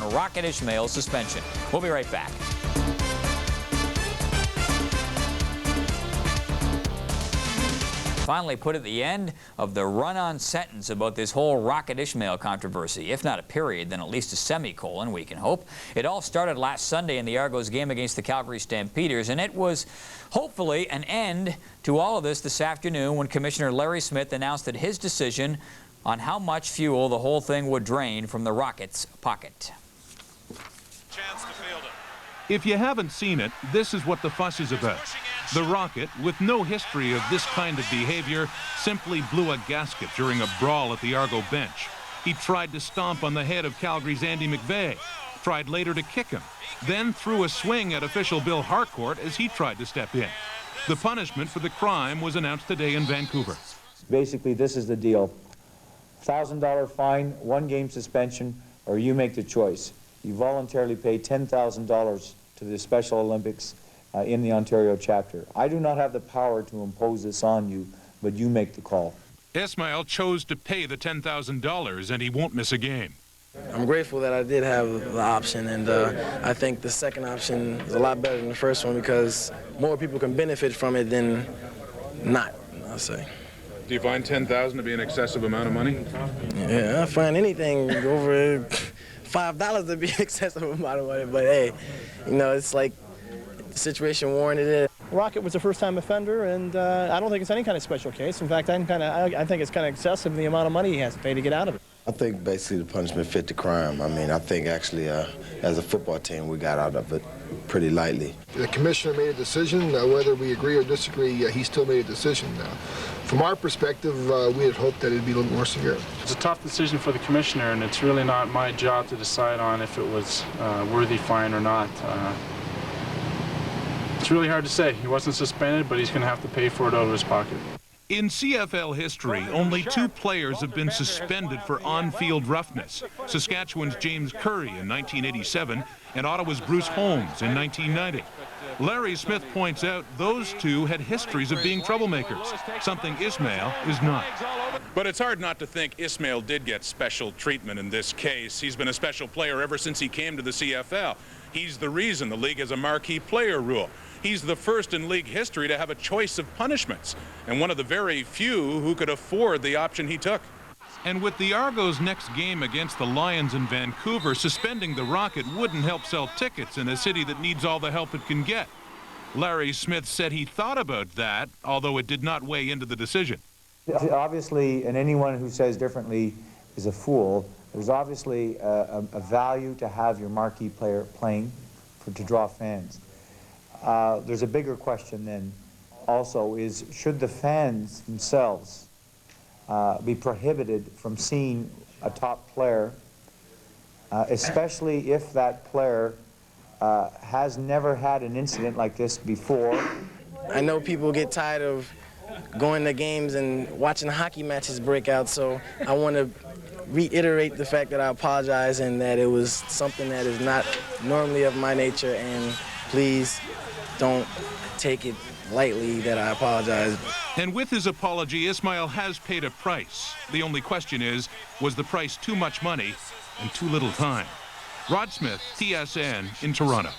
on Rocket Ismail's suspension. We'll be right back. Finally put at the end of the run-on sentence about this whole Rocket Ismail controversy. If not a period, then at least a semicolon, we can hope. It all started last Sunday in the Argos game against the Calgary Stampeders, and it was hopefully an end to all of this afternoon when Commissioner Larry Smith announced that his decision on how much fuel the whole thing would drain from the Rockets' pocket. Chance to field it. If you haven't seen it, this is what the fuss is about. The Rocket, with no history of this kind of behavior, simply blew a gasket during a brawl at the Argo bench. He tried to stomp on the head of Calgary's Andy McVey, tried later to kick him, then threw a swing at official Bill Harcourt as he tried to step in. The punishment for the crime was announced today in Vancouver. Basically, this is the deal. $1,000 fine, 1-game suspension, or you make the choice. You voluntarily pay $10,000 to the Special Olympics in the Ontario chapter. I do not have the power to impose this on you, but you make the call. Ismail chose to pay the $10,000 and he won't miss a game. I'm grateful that I did have the option, and I think the second option is a lot better than the first one because more people can benefit from it than not, I'll say. Do you find $10,000 to be an excessive amount of money? Yeah, I find anything over $5 to be an excessive amount of money, but hey, you know, it's like the situation warranted it. Rocket was a first-time offender, and I don't think it's any kind of special case. In fact, I think it's kind of excessive the amount of money he has to pay to get out of it. I think basically the punishment fit the crime. I mean, I think actually as a football team we got out of it pretty lightly. The commissioner made a decision. Whether we agree or disagree, he still made a decision. From our perspective, we had hoped that it would be a little more severe. It's a tough decision for the commissioner, and it's really not my job to decide on if it was worthy fine or not. It's really hard to say. He wasn't suspended, but he's going to have to pay for it out of his pocket. In CFL history, only 2 players have been suspended for on-field roughness. Saskatchewan's James Curry in 1987 and Ottawa's Bruce Holmes in 1990. Larry Smith points out those 2 had histories of being troublemakers, something Ismail is not. But it's hard not to think Ismail did get special treatment in this case. He's been a special player ever since he came to the CFL. He's the reason the league has a marquee player rule. He's the first in league history to have a choice of punishments, and one of the very few who could afford the option he took. And with the Argos' next game against the Lions in Vancouver, suspending the Rocket wouldn't help sell tickets in a city that needs all the help it can get. Larry Smith said he thought about that, although it did not weigh into the decision. Obviously, and anyone who says differently is a fool. There's obviously a value to have your marquee player playing to draw fans. There's a bigger question then also is, should the fans themselves be prohibited from seeing a top player, especially if that player has never had an incident like this before? I know people get tired of going to games and watching hockey matches break out, so I want to reiterate the fact that I apologize and that it was something that is not normally of my nature, and please don't take it lightly that I apologize. And with his apology, Ismail has paid a price. The only question is, was the price too much money and too little time? Rod Smith, TSN in Toronto.